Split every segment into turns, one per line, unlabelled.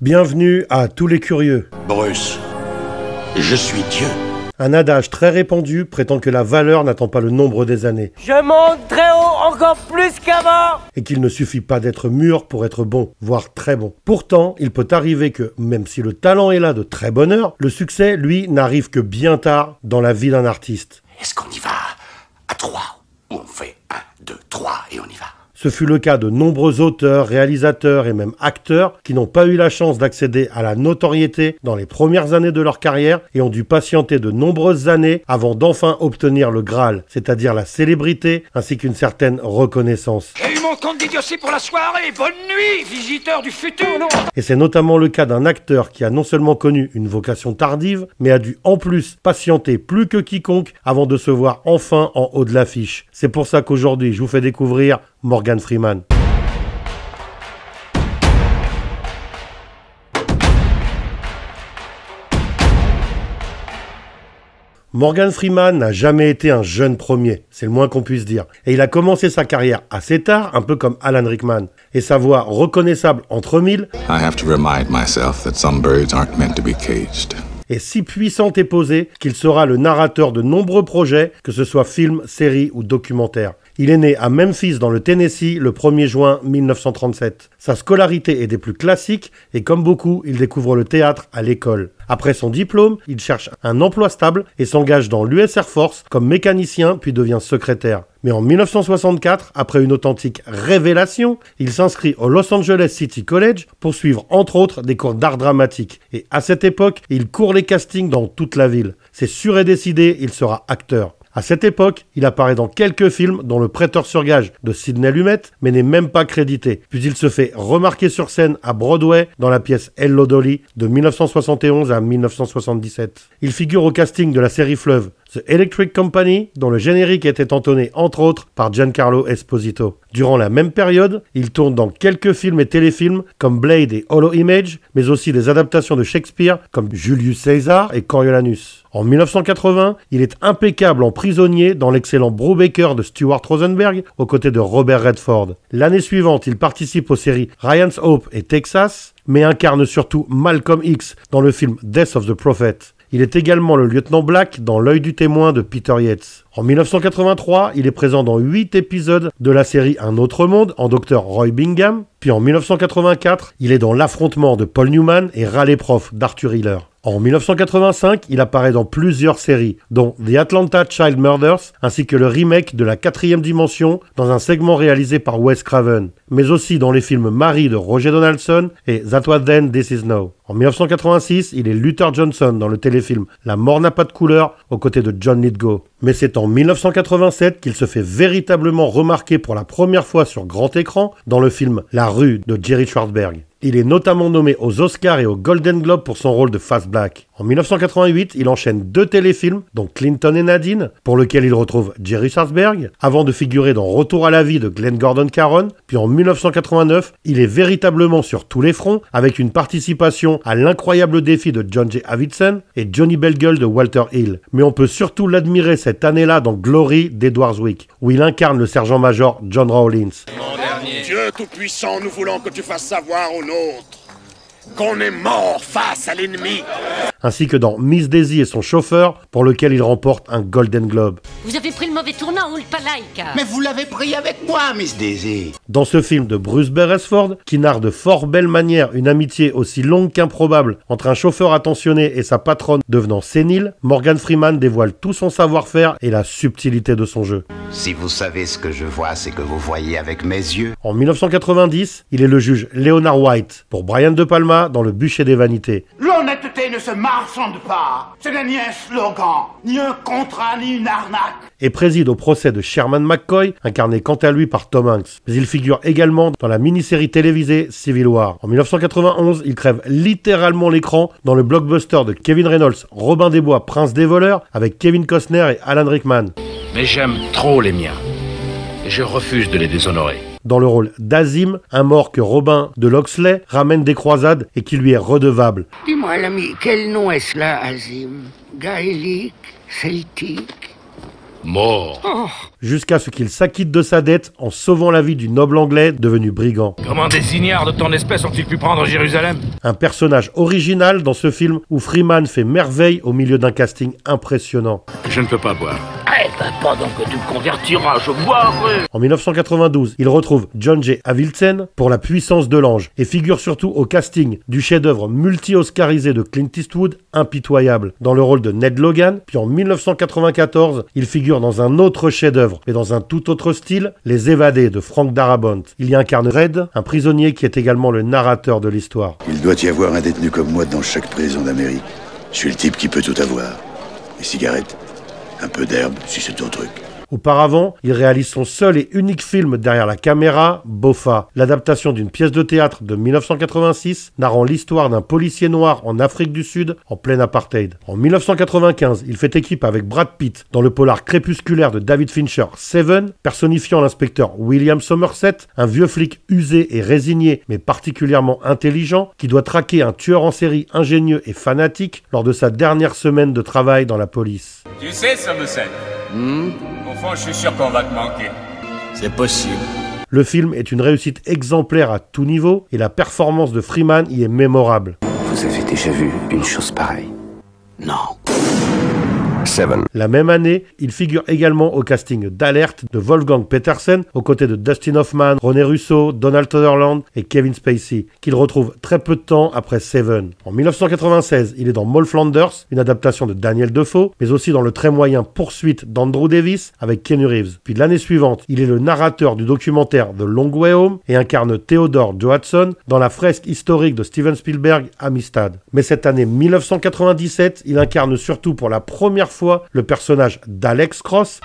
Bienvenue à tous les curieux.
Bruce, je suis Dieu.
Un adage très répandu prétend que la valeur n'attend pas le nombre des années.
Je monte très haut, encore plus qu'avant.
Et qu'il ne suffit pas d'être mûr pour être bon, voire très bon. Pourtant, il peut arriver que, même si le talent est là de très bonne heure, le succès, lui, n'arrive que bien tard dans la vie d'un artiste.
Est-ce qu'on y va à 3 ou on fait 1, 2, 3 et on y va?
Ce fut le cas de nombreux auteurs, réalisateurs et même acteurs qui n'ont pas eu la chance d'accéder à la notoriété dans les premières années de leur carrière et ont dû patienter de nombreuses années avant d'enfin obtenir le Graal, c'est-à-dire la célébrité ainsi qu'une certaine reconnaissance.
J'ai eu mon compte d'idiotie pour la soirée. Bonne nuit, visiteur du futur.
Et c'est notamment le cas d'un acteur qui a non seulement connu une vocation tardive, mais a dû en plus patienter plus que quiconque avant de se voir enfin en haut de l'affiche. C'est pour ça qu'aujourd'hui, je vous fais découvrir Morgan Freeman. Morgan Freeman n'a jamais été un jeune premier, c'est le moins qu'on puisse dire. Et il a commencé sa carrière assez tard, un peu comme Alan Rickman. Et sa voix reconnaissable entre mille est si puissante et posée qu'il sera le narrateur de nombreux projets, que ce soit films, séries ou documentaires. Il est né à Memphis dans le Tennessee le 1er juin 1937. Sa scolarité est des plus classiques et comme beaucoup, il découvre le théâtre à l'école. Après son diplôme, il cherche un emploi stable et s'engage dans l'US Air Force comme mécanicien puis devient secrétaire. Mais en 1964, après une authentique révélation, il s'inscrit au Los Angeles City College pour suivre entre autres des cours d'art dramatique. Et à cette époque, il court les castings dans toute la ville. C'est sûr et décidé, il sera acteur. À cette époque, il apparaît dans quelques films dont Le Prêteur sur gage de Sidney Lumet, mais n'est même pas crédité. Puis il se fait remarquer sur scène à Broadway dans la pièce Hello Dolly de 1971 à 1977. Il figure au casting de la série fleuve The Electric Company, dont le générique était entonné entre autres par Giancarlo Esposito. Durant la même période, il tourne dans quelques films et téléfilms comme Blade et Hollow Image, mais aussi des adaptations de Shakespeare comme Julius Caesar et Coriolanus. En 1980, il est impeccable en prisonnier dans l'excellent Brubaker de Stewart Rosenberg aux côtés de Robert Redford. L'année suivante, il participe aux séries Ryan's Hope et Texas, mais incarne surtout Malcolm X dans le film Death of the Prophet. Il est également le lieutenant Black dans L'œil du témoin de Peter Yates. En 1983, il est présent dans 8 épisodes de la série Un autre monde en Dr Roy Bingham. Puis en 1984, il est dans L'affrontement de Paul Newman et Raleigh Prof d'Arthur Hiller. En 1985, il apparaît dans plusieurs séries, dont The Atlanta Child Murders, ainsi que le remake de La 4e dimension dans un segment réalisé par Wes Craven, mais aussi dans les films Marie de Roger Donaldson et That Was Then, This Is Now. En 1986, il est Luther Johnson dans le téléfilm La mort n'a pas de couleur, aux côtés de John Lithgow. Mais c'est en 1987 qu'il se fait véritablement remarquer pour la première fois sur grand écran dans le film La rue de Jerry Schwartzberg. Il est notamment nommé aux Oscars et aux Golden Globes pour son rôle de Fast Black. En 1988, il enchaîne 2 téléfilms, dont Clinton et Nadine, pour lequel il retrouve Jerry Schwartzberg, avant de figurer dans Retour à la vie de Glenn Gordon Caron. Puis en 1989, il est véritablement sur tous les fronts, avec une participation à L'incroyable défi de John J. Avildsen et Johnny Bellegueule de Walter Hill. Mais on peut surtout l'admirer cette année-là dans Glory d'Edwardswick, où il incarne le sergent-major John Rawlins.
Dieu Tout-Puissant, nous voulons que tu fasses savoir aux nôtres qu'on est mort face à l'ennemi.
Ainsi que dans Miss Daisy et son chauffeur, pour lequel il remporte un Golden Globe.
Vous avez pris le mauvais tournant ou le palaïka?
Mais vous l'avez pris avec moi, Miss Daisy.
Dans ce film de Bruce Beresford, qui narre de fort belle manière une amitié aussi longue qu'improbable entre un chauffeur attentionné et sa patronne devenant sénile, Morgan Freeman dévoile tout son savoir-faire et la subtilité de son jeu.
Si vous savez ce que je vois, c'est que vous voyez avec mes yeux.
En 1990, il est le juge Leonard White pour Brian De Palma dans Le Bûcher des Vanités.
L'honnêteté ne se marchande pas. Ce n'est ni un slogan, ni un contrat, ni une arnaque.
Et préside au procès de Sherman McCoy, incarné quant à lui par Tom Hanks. Mais il figure également dans la mini-série télévisée Civil War. En 1991, il crève littéralement l'écran dans le blockbuster de Kevin Reynolds, Robin des Bois, Prince des voleurs, avec Kevin Costner et Alan Rickman.
Mais j'aime trop les miens. Et je refuse de les déshonorer.
Dans le rôle d'Azim, un mort que Robin de Loxley ramène des croisades et qui lui est redevable.
Dis-moi, l'ami, quel nom est cela, Azim? Gaélique? Celtique?
Mort.
Jusqu'à ce qu'il s'acquitte de sa dette en sauvant la vie du noble anglais devenu brigand.
Comment des ignares de ton espèce ont-ils pu prendre Jérusalem?
Un personnage original dans ce film où Freeman fait merveille au milieu d'un casting impressionnant.
Je ne peux pas boire.
Eh ben, pendant que tu me convertiras, je boirai.
En 1992, il retrouve John J. Avildsen pour La puissance de l'ange et figure surtout au casting du chef-d'œuvre multi-oscarisé de Clint Eastwood, Impitoyable, dans le rôle de Ned Logan. Puis en 1994, il figure dans un autre chef-d'œuvre, mais dans un tout autre style, Les Évadés de Frank Darabont. Il y incarne Red, un prisonnier qui est également le narrateur de l'histoire.
Il doit y avoir un détenu comme moi dans chaque prison d'Amérique. Je suis le type qui peut tout avoir. Les cigarettes, un peu d'herbe, si c'est ton truc.
Auparavant, il réalise son seul et unique film derrière la caméra, Boffa, l'adaptation d'une pièce de théâtre de 1986 narrant l'histoire d'un policier noir en Afrique du Sud en plein apartheid. En 1995, il fait équipe avec Brad Pitt dans le polar crépusculaire de David Fincher, Seven, personnifiant l'inspecteur William Somerset, un vieux flic usé et résigné mais particulièrement intelligent qui doit traquer un tueur en série ingénieux et fanatique lors de sa dernière semaine de travail dans la police.
Tu sais, Somerset, au fond, je suis sûr qu'on va te manquer.
C'est possible.
Le film est une réussite exemplaire à tout niveau et la performance de Freeman y est mémorable.
Vous avez déjà vu une chose pareille?
Non.
Seven.
La même année, il figure également au casting d'Alerte de Wolfgang Petersen, aux côtés de Dustin Hoffman, René Russo, Donald Sutherland et Kevin Spacey, qu'il retrouve très peu de temps après Seven. En 1996, il est dans Moll Flanders, une adaptation de Daniel Defoe, mais aussi dans le très moyen Poursuite d'Andrew Davis avec Keanu Reeves. Puis l'année suivante, il est le narrateur du documentaire The Long Way Home et incarne Theodore Johansson dans la fresque historique de Steven Spielberg, Amistad. Mais cette année 1997, il incarne surtout pour la première fois le personnage d'Alex Cross,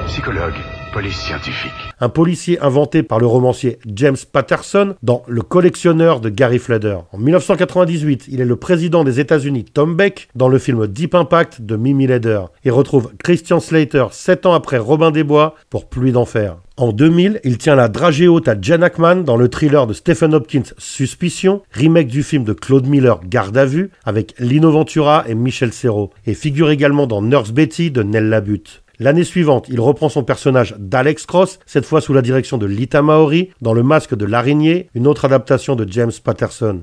Psychologue, police scientifique.
un policier inventé par le romancier James Patterson dans Le collectionneur de Gary Fleder. En 1998, il est le président des États-Unis Tom Beck dans le film Deep Impact de Mimi Leder et retrouve Christian Slater 7 ans après Robin des Bois pour Pluie d'enfer. En 2000, il tient la dragée haute à Gene Hackman dans le thriller de Stephen Hopkins Suspicion, remake du film de Claude Miller Garde à vue avec Lino Ventura et Michel Serrault, et figure également dans Nurse Betty de Nell Labute. L'année suivante, il reprend son personnage d'Alex Cross, cette fois sous la direction de Lita Maori, dans Le Masque de l'araignée, une autre adaptation de James Patterson.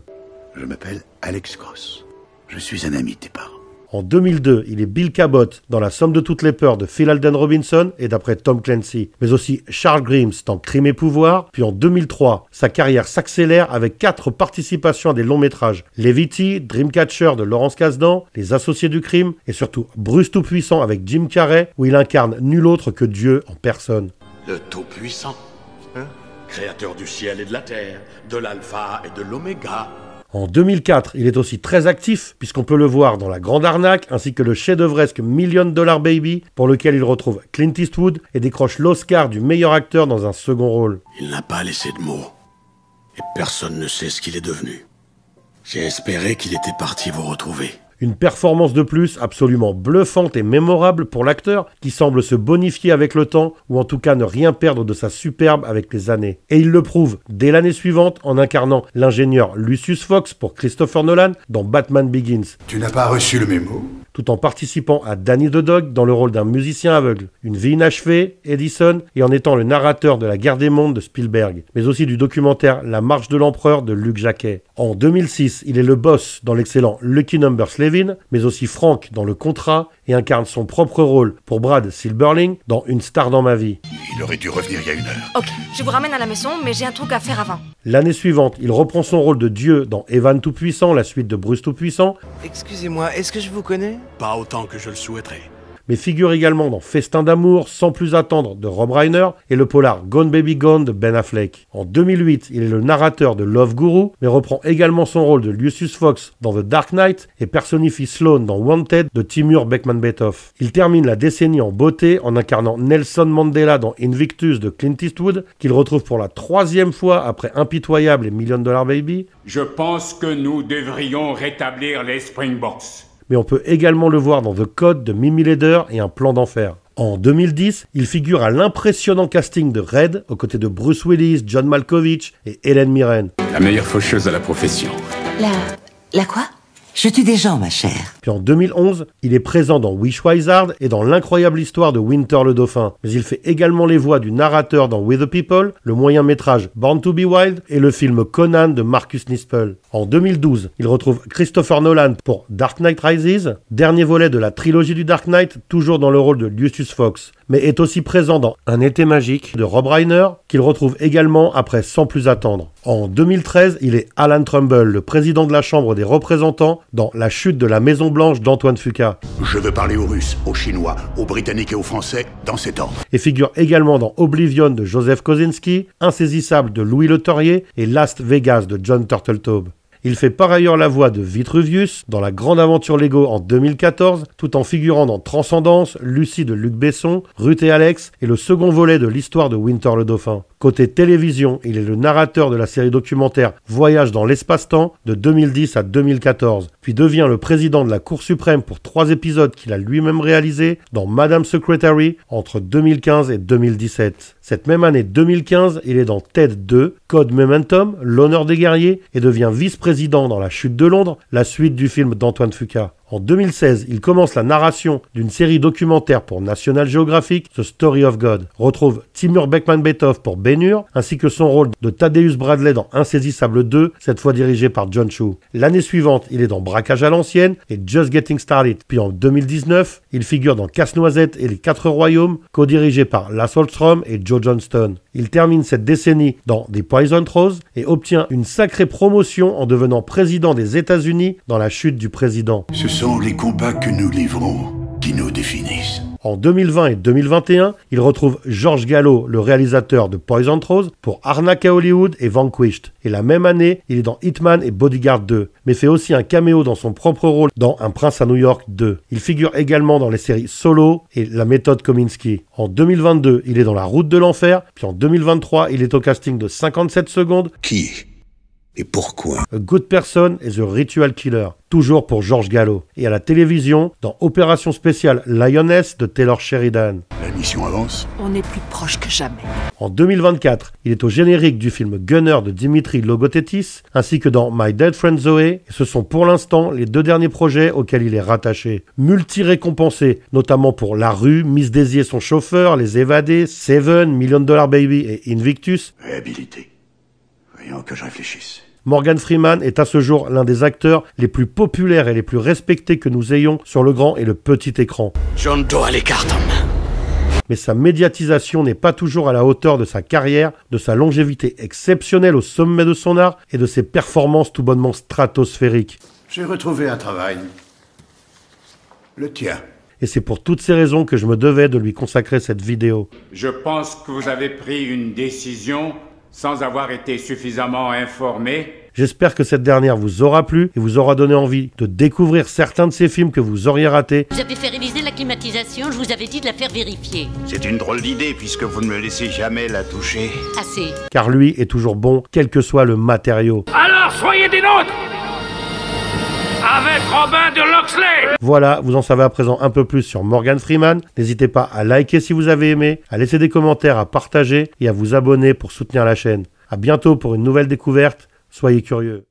Je m'appelle Alex Cross. Je suis un ami de tes parents.
En 2002, il est Bill Cabot dans La Somme de toutes les peurs de Phil Alden Robinson et d'après Tom Clancy, mais aussi Charles Grimes dans Crime et pouvoir. Puis en 2003, sa carrière s'accélère avec 4 participations à des longs métrages. Levity, Dreamcatcher de Laurence Kasdan, Les Associés du crime et surtout Bruce Tout-Puissant avec Jim Carrey où il incarne nul autre que Dieu en personne.
Le Tout-Puissant, créateur du ciel et de la terre, de l'alpha et de l'oméga.
En 2004, il est aussi très actif puisqu'on peut le voir dans La Grande Arnaque ainsi que le chef-d'œuvresque $1 Million Baby pour lequel il retrouve Clint Eastwood et décroche l'Oscar du meilleur acteur dans un second rôle.
Il n'a pas laissé de mots. Et personne ne sait ce qu'il est devenu. J'ai espéré qu'il était parti vous retrouver.
Une performance de plus absolument bluffante et mémorable pour l'acteur qui semble se bonifier avec le temps ou en tout cas ne rien perdre de sa superbe avec les années. Et il le prouve dès l'année suivante en incarnant l'ingénieur Lucius Fox pour Christopher Nolan dans Batman Begins.
Tu n'as pas reçu le mémo?
Tout en participant à Danny the Dog dans le rôle d'un musicien aveugle, Une vie inachevée, Edison, et en étant le narrateur de La Guerre des mondes de Spielberg, mais aussi du documentaire La marche de l'empereur de Luc Jacquet. En 2006, il est le boss dans l'excellent Lucky Number Slevin, mais aussi Frank dans Le Contrat, et incarne son propre rôle pour Brad Silberling dans Une star dans ma vie.
Il aurait dû revenir il y a 1 heure.
Ok, je vous ramène à la maison, mais j'ai un truc à faire avant.
L'année suivante, il reprend son rôle de Dieu dans Evan Tout-Puissant, la suite de Bruce Tout-Puissant.
Excusez-moi, est-ce que je vous connais?
Pas autant que je le souhaiterais.
Mais figure également dans Festin d'amour, Sans plus attendre de Rob Reiner et le polar Gone Baby Gone de Ben Affleck. En 2008, il est le narrateur de Love Guru, mais reprend également son rôle de Lucius Fox dans The Dark Knight et personnifie Sloane dans Wanted de Timur Bekmambetov. Il termine la décennie en beauté en incarnant Nelson Mandela dans Invictus de Clint Eastwood, qu'il retrouve pour la 3e fois après Impitoyable et $1 Million Baby.
Je pense que nous devrions rétablir les Springboks.
Mais on peut également le voir dans The Code de Mimi Leder et Un plan d'enfer. En 2010, il figure à l'impressionnant casting de Red, aux côtés de Bruce Willis, John Malkovich et Helen Mirren.
La meilleure faucheuse à la profession.
La quoi? Je tue des gens, ma chère.
Puis en 2011, il est présent dans Wishwizard et dans l'incroyable histoire de Winter le Dauphin. Mais il fait également les voix du narrateur dans We the People, le moyen-métrage Born to be Wild et le film Conan de Marcus Nispel. En 2012, il retrouve Christopher Nolan pour Dark Knight Rises, dernier volet de la trilogie du Dark Knight, toujours dans le rôle de Lucius Fox, mais est aussi présent dans Un été magique de Rob Reiner, qu'il retrouve également après Sans plus attendre. En 2013, il est Alan Trumbull, le président de la Chambre des représentants, dans La chute de la Maison Blanche d'Antoine Fuqua.
Je veux parler aux Russes, aux Chinois, aux Britanniques et aux Français, dans cet ordre.
Et figure également dans Oblivion de Joseph Kosinski, Insaisissable de Louis Leterrier et Las Vegas de John Turteltaub. Il fait par ailleurs la voix de Vitruvius dans La Grande Aventure Lego en 2014, tout en figurant dans Transcendance, Lucie de Luc Besson, Ruth et Alex et le second volet de l'histoire de Winter le Dauphin. Côté télévision, il est le narrateur de la série documentaire Voyage dans l'espace-temps de 2010 à 2014, puis devient le président de la Cour suprême pour 3 épisodes qu'il a lui-même réalisés dans Madame Secretary entre 2015 et 2017. Cette même année 2015, il est dans Ted 2, Code Momentum, L'honneur des guerriers et devient vice-président dans La chute de Londres, la suite du film d'Antoine Fuqua. En 2016, il commence la narration d'une série documentaire pour National Geographic, The Story of God. Retrouve Timur Bekmambetov pour Ben-Hur, ainsi que son rôle de Thaddeus Bradley dans Insaisissable 2, cette fois dirigé par John Chu. L'année suivante, il est dans Braquage à l'ancienne et Just Getting Started. Puis en 2019, il figure dans Casse-Noisette et les 4 Royaumes, co-dirigé par Lasse Hallström et Joe Johnston. Il termine cette décennie dans The Poisoned Rose et obtient une sacrée promotion en devenant président des États-Unis dans La chute du président.
Ce sont les combats que nous livrons qui nous définissent.
En 2020 et 2021, il retrouve George Gallo, le réalisateur de Poisoned Rose, pour Arnaque à Hollywood et Vanquished. Et la même année, il est dans Hitman et Bodyguard 2, mais fait aussi un caméo dans son propre rôle dans Un prince à New York 2. Il figure également dans les séries Solo et La méthode Kominsky. En 2022, il est dans La route de l'enfer, puis en 2023, il est au casting de 57 secondes.
Qui et pourquoi?
A Good Person et The Ritual Killer, toujours pour George Gallo. Et à la télévision, dans Opération spéciale Lioness de Taylor Sheridan.
La mission avance.
On est plus proche que jamais.
En 2024, il est au générique du film Gunner de Dimitri Logothetis, ainsi que dans My Dead Friend Zoe, et ce sont pour l'instant les 2 derniers projets auxquels il est rattaché. Multi-récompensé, notamment pour La Rue, Miss Daisy et son chauffeur, Les Évadés, Seven, $1 Million Baby et Invictus.
Réhabilité. Voyons que je réfléchisse.
Morgan Freeman est à ce jour l'un des acteurs les plus populaires et les plus respectés que nous ayons sur le grand et le petit écran.
John Doe a les cartes en main.
Mais sa médiatisation n'est pas toujours à la hauteur de sa carrière, de sa longévité exceptionnelle au sommet de son art et de ses performances tout bonnement stratosphériques.
J'ai retrouvé un travail. Le tien.
Et c'est pour toutes ces raisons que je me devais de lui consacrer cette vidéo.
Je pense que vous avez pris une décision sans avoir été suffisamment informé.
J'espère que cette dernière vous aura plu et vous aura donné envie de découvrir certains de ces films que vous auriez ratés.
Vous avez fait réviser la climatisation, je vous avais dit de la faire vérifier.
C'est une drôle d'idée puisque vous ne me laissez jamais la toucher.
Assez.
Car lui est toujours bon, quel que soit le matériau.
Alors soyez des nôtres avec Robin de Loxley.
Voilà, vous en savez à présent un peu plus sur Morgan Freeman. N'hésitez pas à liker si vous avez aimé, à laisser des commentaires, à partager et à vous abonner pour soutenir la chaîne. À bientôt pour une nouvelle découverte. Soyez curieux.